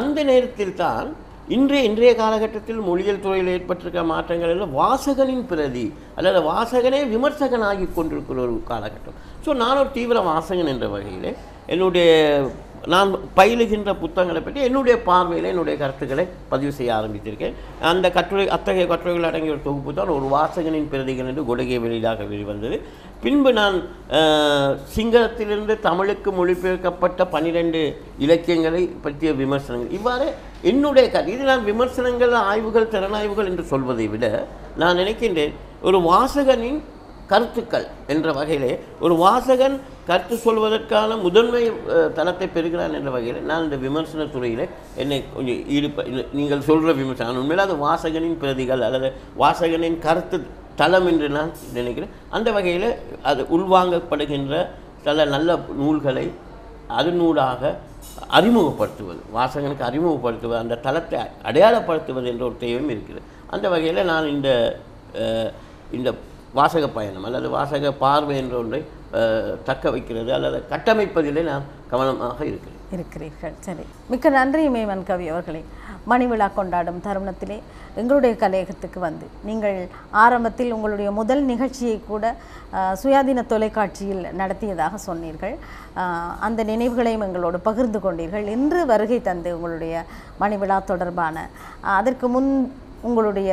அந்த நேரத்தில் தான் இன்றைய காலகட்டத்தில் மொழியியல் துறையில் ஏற்பட்டிருக்க மாற்றங்கள் எல்லாம் வாசகனின் பிரதி அல்லது வாசகனே விமர்சகனாகி கொண்டிருக்கிற ஒரு காலகட்டம். ஸோ நான் ஒரு தீவிர வாசகன் என்ற வகையில் நான் பயிலுகின்ற புத்தகங்களை பற்றி என்னுடைய பார்வையில் என்னுடைய கருத்துக்களை பதிவு செய்ய ஆரம்பித்திருக்கேன். அந்த அத்தகைய கட்டுரைகள் அடங்கிய ஒரு தொகுப்பு தான் ஒரு வாசகனின் பிரதிகள் என்று கொடகை வெளியாக வெளிவந்தது. பின்பு நான் சிங்களத்திலிருந்து தமிழுக்கு மொழிபெயர்க்கப்பட்ட 12 இலக்கியங்களை பற்றிய விமர்சனங்கள், இவ்வாறு என்னுடைய இது நான் விமர்சனங்கள் ஆய்வுகள் திறனாய்வுகள் என்று சொல்வதை விட நான் நினைக்கின்றேன் ஒரு வாசகனின் கருத்துக்கள் என்ற வகையிலே ஒரு வாசகன் கருத்து சொல்வதற்கான முதன்மை தளத்தை பெறுகிறான் என்ற வகையில் நான் இந்த விமர்சன துறையில் என்னை கொஞ்சம் நீங்கள் சொல்கிற விமர்சனம் உண்மையில் அது வாசகனின் பிரதிகள் அல்லது வாசகனின் கருத்து தளம் என்று நான் நினைக்கிறேன். அந்த வகையில் அது உள்வாங்கப்படுகின்ற சில நல்ல நூல்களை அதனூடாக அறிமுகப்படுத்துவது, வாசகனுக்கு அறிமுகப்படுத்துவது, அந்த தளத்தை அடையாளப்படுத்துவது என்ற ஒரு தேவையும் இருக்கிறது. அந்த வகையில் நான் இந்த வாசக பயணம் அல்லது வாசக பார்வை என்ற ஒன்றை தக்க வைக்கிறது அல்லது கட்டமைப்பதிலே நான் கவனமாக இருக்கிறீர்கள். சரி, மிக்க நன்றி மேமன் கவி அவர்களே. மணிவிழா கொண்டாடும் தருணத்திலே எங்களுடைய கலையகத்துக்கு வந்து நீங்கள் ஆரம்பத்தில் உங்களுடைய முதல் நிகழ்ச்சியை கூட சுயாதீன தொலைக்காட்சியில் நடத்தியதாக சொன்னீர்கள். அந்த நினைவுகளையும் எங்களோடு பகிர்ந்து கொண்டீர்கள். இன்று வருகை தந்து உங்களுடைய மணிவிழா தொடர்பான அதற்கு முன் உங்களுடைய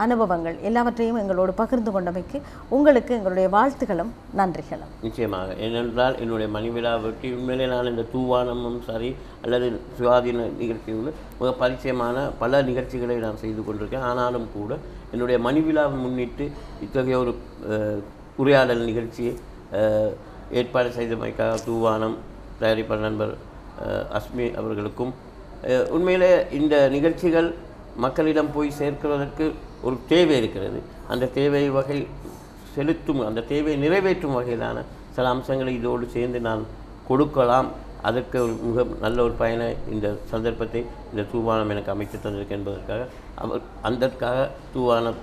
அனுபவங்கள் எல்லாவற்றையும் எங்களோடு பகிர்ந்து கொண்டமைக்கு உங்களுக்கு எங்களுடைய வாழ்த்துக்களும் நன்றிகளும். நிச்சயமாக. ஏனென்றால் என்னுடைய மணிவிழாவுக்கு உண்மையிலே நான் இந்த தூவானமும் சரி அல்லது சுயாதீன நிகழ்ச்சிகளும் மிக பரிச்சயமான பல நிகழ்ச்சிகளை நான் செய்து கொண்டிருக்கேன். ஆனாலும் கூட என்னுடைய மணிவிழாவை முன்னிட்டு இத்தகைய ஒரு உரையாடல் நிகழ்ச்சியை ஏற்பாடு செய்தமைக்காக தூவானம் தயாரிப்பாளர் நண்பர் அஸ்மி அவர்களுக்கும் உண்மையிலே இந்த நிகழ்ச்சிகள் மக்களிடம் போய் சேர்க்கிறதற்கு ஒரு தேவை இருக்கிறது. அந்த தேவை வகை செலுத்தும் அந்த தேவையை நிறைவேற்றும் வகையிலான சில அம்சங்களை இதோடு சேர்ந்து நான் கொடுக்கலாம். அதற்கு ஒரு மிக நல்ல ஒரு பயனை இந்த சந்தர்ப்பத்தை இந்த தூவானம் எனக்கு அமைத்து தந்திருக்கு என்பதற்காக அதற்காக தூவான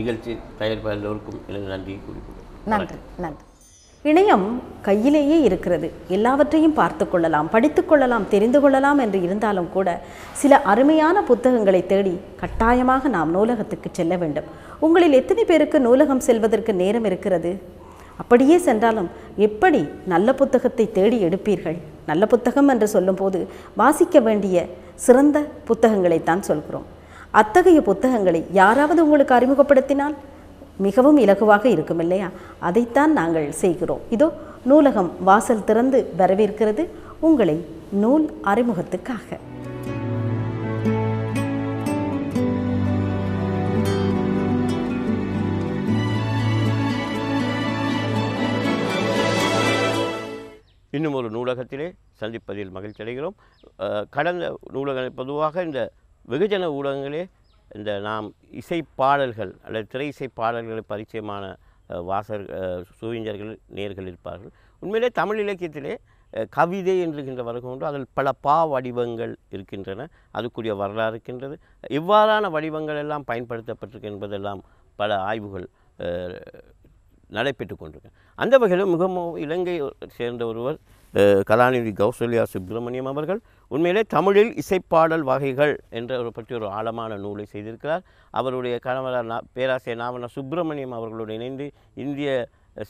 நிகழ்ச்சி தயாரிப்பாளர் எல்லோருக்கும் எனது நன்றியை கூறிக்கொள்கிறேன். நன்றி. நன்றி. இணையம் கையிலேயே இருக்கிறது, எல்லாவற்றையும் பார்த்து கொள்ளலாம், படித்து கொள்ளலாம், தெரிந்து கொள்ளலாம் என்று இருந்தாலும் கூட சில அருமையான புத்தகங்களை தேடி கட்டாயமாக நாம் நூலகத்துக்கு செல்ல வேண்டும். உங்களில் எத்தனை பேருக்கு நூலகம் செல்வதற்கு நேரம் இருக்கிறது? அப்படியே சென்றாலும் எப்படி நல்ல புத்தகத்தை தேடி எடுப்பீர்கள்? நல்ல புத்தகம் என்று சொல்லும்போது வாசிக்க வேண்டிய சிறந்த புத்தகங்களைத்தான் சொல்கிறோம். அத்தகைய புத்தகங்களை யாராவது உங்களுக்கு அறிமுகப்படுத்தினால் மிகவும் இலகுவாக இருக்கும் இல்லையா? அதைத்தான் நாங்கள் செய்கிறோம். இதோ நூலகம் வாசல் திறந்து வரவேற்கிறது. உங்களை நூல் அறிமுகத்துக்காக. இன்னும் ஒரு நூலகத்திலே சந்திப்பதில் மகிழ்ச்சி அடைகிறோம். கடந்த நூலகங்கள் பொதுவாக இந்த வெகுஜன ஊடகங்களே இந்த நாம் இசைப்பாடல்கள் அல்லது திரை இசை பாடல்களை பரிச்சயமான சுவிஞர்கள் நேர்கள் இருப்பார்கள். உண்மையிலே தமிழ் இலக்கியத்திலே கவிதை என்கின்ற வருகம் உண்டு. அதில் பல வடிவங்கள் இருக்கின்றன. அதுக்குரிய வரலாறு இருக்கின்றது. இவ்வாறான வடிவங்கள் எல்லாம் பயன்படுத்தப்பட்டிருக்கு என்பதெல்லாம் பல ஆய்வுகள் நடைபெற்று கொண்டிருக்க. அந்த வகையில் மிகவும் இலங்கை சேர்ந்த ஒருவர் கலாநிதி கௌசல்யா சுப்பிரமணியம் அவர்கள் உண்மையிலே தமிழில் இசைப்பாடல் வகைகள் என்ற ஒரு பற்றி ஒரு ஆழமான நூலை செய்திருக்கிறார். அவருடைய கணவரார் பேராசிரியர் நாவன சுப்பிரமணியம் அவர்களோடு இணைந்து இந்திய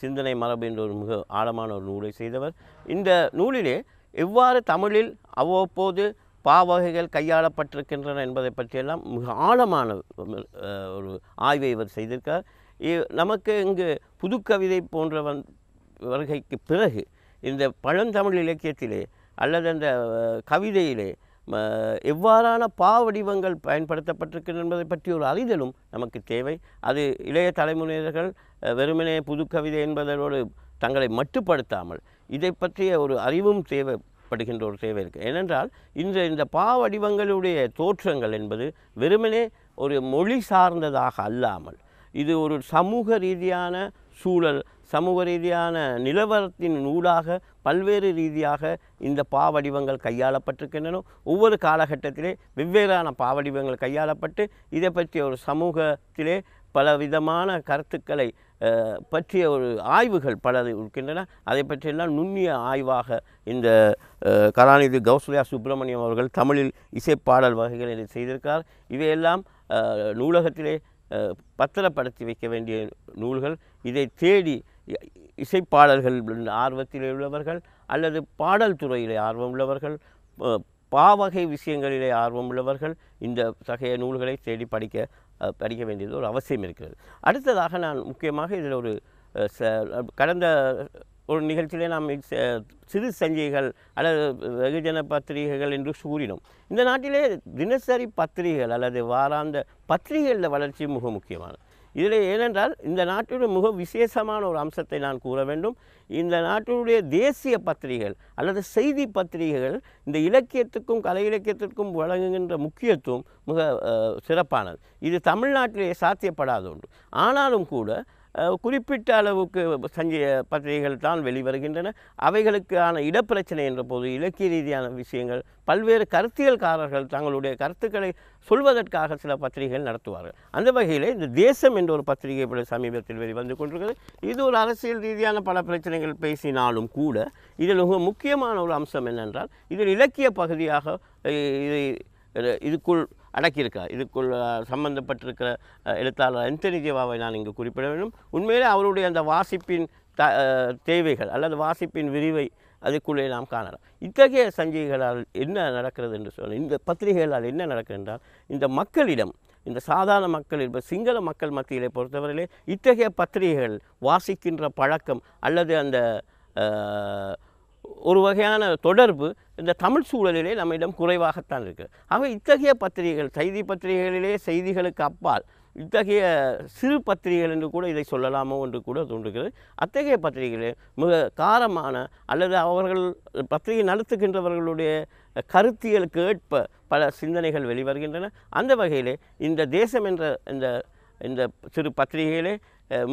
சிந்தனை மரபு என்ற ஒரு மிக ஆழமான ஒரு நூலை செய்தவர். இந்த நூலிலே எவ்வாறு தமிழில் அவ்வப்போது பாவகைகள் கையாளப்பட்டிருக்கின்றன என்பதை பற்றியெல்லாம் மிக ஆழமான ஒரு ஆய்வை இவர் செய்திருக்கார். நமக்கு இங்கு புதுக்கவிதை போன்ற வருகைக்கு பிறகு இந்த பழந்தமிழ் இலக்கியத்திலே அல்லது அந்த கவிதையிலே எவ்வாறான வடிவங்கள் பயன்படுத்தப்பட்டிருக்கின்றன என்பதை பற்றி ஒரு அறிதலும் நமக்கு தேவை. அது இளைய தலைமுறையினர்கள் வெறுமனே புதுக்கவிதை என்பதோடு தங்களை மட்டுப்படுத்தாமல் இதை பற்றிய ஒரு அறிவும் தேவைப்படுகின்ற ஒரு தேவை இருக்குது. ஏனென்றால் இந்த வடிவங்களுடைய தோற்றங்கள் என்பது வெறுமனே ஒரு மொழி சார்ந்ததாக அல்லாமல் இது ஒரு சமூக ரீதியான சூழல், சமூக ரீதியான நிலவரத்தின் ஊடாக பல்வேறு ரீதியாக இந்த வடிவங்கள் கையாளப்பட்டிருக்கின்றன. ஒவ்வொரு காலகட்டத்திலே வெவ்வேறான வடிவங்கள் கையாளப்பட்டு இதை பற்றிய ஒரு சமூகத்திலே பலவிதமான கருத்துக்களை பற்றிய ஒரு ஆய்வுகள் பல இருக்கின்றன. அதை பற்றியெல்லாம் நுண்ணிய ஆய்வாக இந்த கலாநிதி கௌசல்யா சுப்பிரமணியம் அவர்கள் தமிழில் இசைப்பாடல் வகைகளை செய்திருக்கிறார். இவையெல்லாம் நூலகத்திலே பத்திரப்படுத்தி வைக்க வேண்டிய நூல்கள். இதை தேடி இசைப்பாடல்கள் ஆர்வத்தில் உள்ளவர்கள் அல்லது பாடல் துறையிலே ஆர்வம் உள்ளவர்கள், பாவகை விஷயங்களிலே ஆர்வம் உள்ளவர்கள் இந்த தகைய நூல்களை தேடி படிக்க வேண்டியது ஒரு அவசியம் இருக்கிறது. அடுத்ததாக நான் முக்கியமாக இதில் ஒரு கடந்த ஒரு நிகழ்ச்சியிலே நாம் சிறு சஞ்சிகைகள் அல்லது வெகுஜன பத்திரிகைகள் என்று கூறினோம். இந்த நாட்டிலே தினசரி பத்திரிகைகள் அல்லது வாராந்த பத்திரிகைகளில் வளர்ச்சி மிக முக்கியமானது. இதில் ஏனென்றால் இந்த நாட்டுடைய மிக விசேஷமான ஒரு அம்சத்தை நான் கூற வேண்டும். இந்த நாட்டினுடைய தேசிய பத்திரிகைகள் அல்லது செய்தி பத்திரிகைகள் இந்த இலக்கியத்துக்கும் கலை இலக்கியத்திற்கும் வழங்குகின்ற முக்கியத்துவம் மிக சிறப்பானது. இது தமிழ்நாட்டிலே சாத்தியப்படாத ஒன்று. ஆனாலும் கூட குறிப்பிட்ட அளவுக்கு பத்திரிகைகள் தான் வெளிவருகின்றன. அவைகளுக்கான இடப்பிரச்சனை என்ற போது இலக்கிய ரீதியான விஷயங்கள் பல்வேறு கருத்தியல்காரர்கள் தங்களுடைய கருத்துக்களை சொல்வதற்காக சில பத்திரிகைகள் நடத்துவார்கள். அந்த வகையில் இந்த தேசம் என்ற ஒரு பத்திரிகை சமீபத்தில் வெளிவந்து கொண்டிருக்கிறது. இது ஒரு அரசியல் ரீதியான பல பிரச்சனைகள் பேசினாலும் கூட இதில் மிக முக்கியமான ஒரு அம்சம் என்னென்றால் இதில் இலக்கிய பகுதியாக இதுக்குள் அடக்கியிருக்கார். இதுக்குள் சம்பந்தப்பட்டிருக்கிற எழுத்தாளர் ஆந்தனி ஜெவாவை நான் இங்கு குறிப்பிட வேண்டும். உண்மையிலே அவருடைய அந்த வாசிப்பின் தேவைகள் அல்லது வாசிப்பின் விரிவை அதுக்குள்ளே நாம் காணலாம். இத்தகைய சஞ்சிகைகளால் என்ன நடக்கிறது என்று சொன்னால் இந்த பத்திரிகைகளால் என்ன நடக்கிறது என்றால் இந்த மக்களிடம் இந்த சாதாரண மக்கள் இப்போ சிங்கள மக்கள் மத்தியிலே பொறுத்தவரையிலே இத்தகைய பத்திரிகைகள் வாசிக்கின்ற பழக்கம் அல்லது அந்த ஒரு வகையான தொடர்பு இந்த தமிழ் சூழலிலே நம்மிடம் குறைவாகத்தான் இருக்குது. ஆக இத்தகைய பத்திரிகைகள் செய்தி பத்திரிகைகளிலே செய்திகளுக்கு அப்பால் இத்தகைய சிறு பத்திரிகைகள் என்று கூட இதை சொல்லலாமோ என்று கூட தோன்றுகிறது. அத்தகைய பத்திரிகைகளே மிக காரமான அல்லது அவர்கள் பத்திரிகை நடத்துகின்றவர்களுடைய கருத்தியலுக்கு ஏற்ப பல சிந்தனைகள் வெளிவருகின்றன. அந்த வகையிலே இந்த தேசம் என்ற இந்த சிறு பத்திரிகையிலே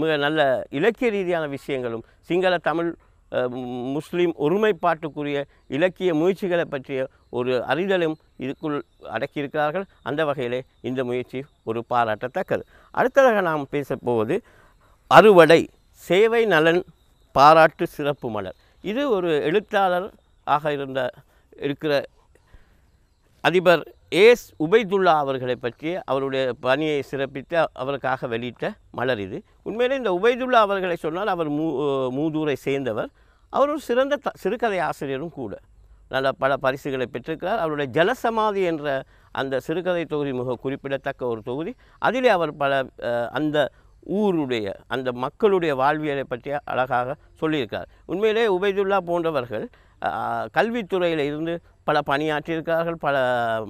மிக நல்ல இலக்கிய ரீதியான விஷயங்களும் சிங்கள தமிழ் முஸ்லீம் ஒருமைப்பாட்டுக்குரிய இலக்கிய முயற்சிகளை பற்றிய ஒரு அறிதலும் இதுக்குள் அடக்கியிருக்கிறார்கள். அந்த வகையிலே இந்த முயற்சி ஒரு பாராட்டத்தக்கது. அடுத்ததாக நாம் பேசப்போவது அறுவடை சேவை நலன் பாராட்டு சிறப்பு மலர். இது ஒரு எழுத்தாளர் ஆக இருக்கிற அதிபர் ஏஸ் உபைதுல்லா அவர்களை பற்றி அவருடைய பணியை சிறப்பித்து அவருக்காக வெளியிட்ட மலர் இது. உண்மையிலே இந்த உபைதுல்லா அவர்களை சொன்னால் அவர் மூதூரை சேர்ந்தவர். அவர் ஒரு சிறந்த சிறுகதை ஆசிரியரும் கூட. நல்ல பல பரிசுகளை பெற்றிருக்கிறார். அவருடைய ஜலசமாதி என்ற அந்த சிறுகதை தொகுதி மிக குறிப்பிடத்தக்க ஒரு தொகுதி. அதிலே அவர் பல அந்த ஊருடைய அந்த மக்களுடைய வாழ்வியலை பற்றி அழகாக சொல்லியிருக்கார். உண்மையிலே உபைதுல்லா போன்றவர்கள் கல்வித்துறையில் இருந்து பல பணியாற்றியிருக்கிறார்கள், பல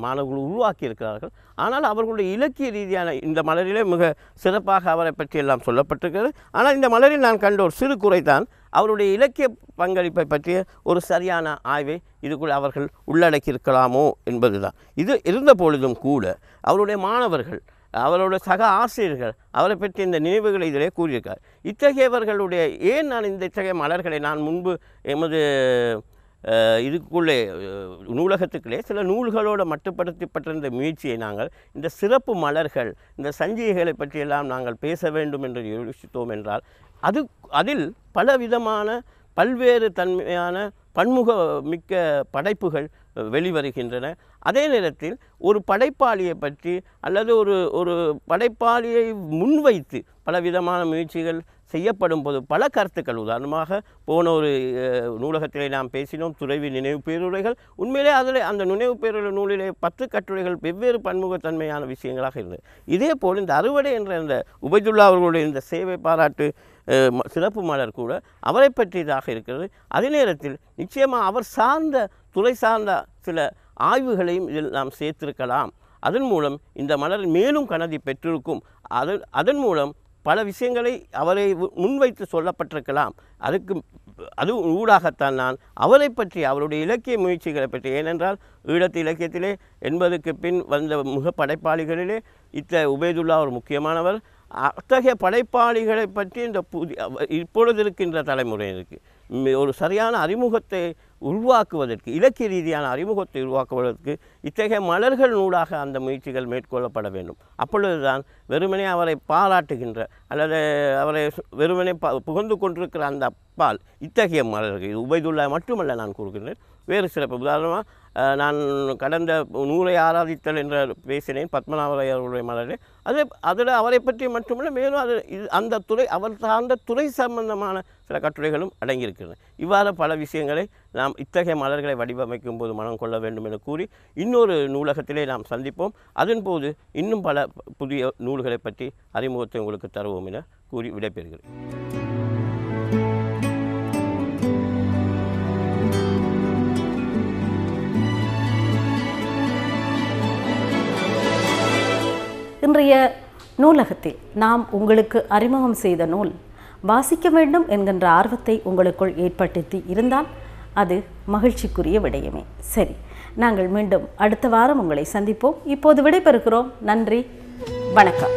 மாணவர்கள் உருவாக்கியிருக்கிறார்கள். ஆனால் அவர்களுடைய இலக்கிய ரீதியான இந்த மலரிலே மிக சிறப்பாக அவரை பற்றி எல்லாம் சொல்லப்பட்டிருக்கிறது. ஆனால் இந்த மலரில் நான் கண்ட ஒரு சிறு குறைதான் அவருடைய இலக்கிய பங்களிப்பை பற்றிய ஒரு சரியான ஆய்வை இதுக்குள் அவர்கள் உள்ளடக்கியிருக்கலாமோ என்பதுதான். இது இருந்த பொழுதும் கூட அவருடைய மாணவர்கள், அவருடைய சக ஆசிரியர்கள் அவரை பற்றி இந்த நினைவுகளை இதிலே கூறியிருக்கார். இத்தகையவர்களுடைய ஏன் நான் இந்த இத்தகைய மலர்களை நான் முன்பு எமது இதுக்குள்ளே நூலகத்துக்குள்ளே சில நூல்களோடு மட்டுப்படுத்தப்பட்டிருந்த முயற்சியை நாங்கள் இந்த சிறப்பு மலர்கள், இந்த சஞ்சிகைகளை பற்றியெல்லாம் நாங்கள் பேச வேண்டும் என்று யோசித்தோம் என்றால் அதில் பலவிதமான பல்வேறு தன்மையான பன்முக மிக்க படைப்புகள் வெளிவருகின்றன. அதே நேரத்தில் ஒரு படைப்பாளியை பற்றி அல்லது ஒரு படைப்பாளியை முன்வைத்து பலவிதமான முயற்சிகள் செய்யப்படும் போது பல கருத்துக்கள், உதாரணமாக போன ஒரு நூலகத்திலே நாம் பேசினோம் துறவி நினைவு பேருரைகள். உண்மையிலே அதில் அந்த நினைவு பேருரை நூலிலே 10 கட்டுரைகள் வெவ்வேறு பன்முகத்தன்மையான விஷயங்களாக இருந்தது. இதே போல் இந்த அறுவடை என்ற இந்த உபைதுல்லா அவர்களுடைய இந்த சேவை பாராட்டு சிறப்பு மலர் கூட அவரை பற்றியதாக இருக்கிறது. அதே நேரத்தில் நிச்சயமாக அவர் சார்ந்த துறை சார்ந்த சில ஆய்வுகளையும் இதில் நாம் சேர்த்திருக்கலாம். அதன் மூலம் இந்த மலர் மேலும் கனதி பெற்றிருக்கும். அதன் மூலம் பல விஷயங்களை அவரை முன்வைத்து சொல்லப்பட்டிருக்கலாம். அது ஊடாகத்தான் நான் அவரை பற்றி அவருடைய இலக்கிய முயற்சிகளை பற்றி, ஏனென்றால் ஈழத்து இலக்கியத்திலே 80க்கு பின் வந்த மிக படைப்பாளிகளிலே உபைதுல்லா ஒரு முக்கியமானவர். அத்தகைய படைப்பாளிகளை பற்றி இந்த இப்பொழுது இருக்கின்ற தலைமுறையினருக்கு ஒரு சரியான அறிமுகத்தை உருவாக்குவதற்கு, இலக்கிய ரீதியான அறிமுகத்தை உருவாக்குவதற்கு இத்தகைய மலர்கள் நூலாக அந்த முயற்சிகள் மேற்கொள்ளப்பட வேண்டும். அப்பொழுதுதான் வெறுமனே அவரை பாராட்டுகின்ற அல்லது அவரை வெறுமனே புகழ்ந்து கொண்டிருக்கிற அந்த அப்பால் இத்தகைய மலர்கள் உபைதுல்லா மட்டுமல்ல நான் கூறுகின்றேன், வேறு சிறப்பு. உதாரணமாக நான் கடந்த 100 ஆராதித்தல் என்ற பேசினேன் பத்மநாபராய அவருடைய மலரில். அதில் அவரை பற்றி மட்டுமல்ல மேலும் அந்த துறை அவர் சார்ந்த துறை சம்பந்தமான சில கட்டுரைகளும் அடங்கியிருக்கின்றன. இவ்வாறு பல விஷயங்களை நாம் இத்தகைய மலர்களை வடிவமைக்கும் போது மனம் கொள்ள வேண்டும் என கூறி இன்னொரு நூலகத்திலே நாம் சந்திப்போம். அதன்போது இன்னும் பல புதிய நூல்களை பற்றி அறிமுகத்தை உங்களுக்கு தருவோம் என கூறி விடைபெறுகிறேன். இன்றைய நூலகத்தில் நாம் உங்களுக்கு அறிமுகம் செய்த நூல் வாசிக்க வேண்டும் என்கின்ற ஆர்வத்தை உங்களுக்குள் ஏற்படுத்தி இருந்தால் அது மகிழ்ச்சிக்குரிய விடயமே. சரி, நாங்கள் மீண்டும் அடுத்த வாரம் உங்களை சந்திப்போம். இப்போது விடைபெறுகிறோம். நன்றி, வணக்கம்.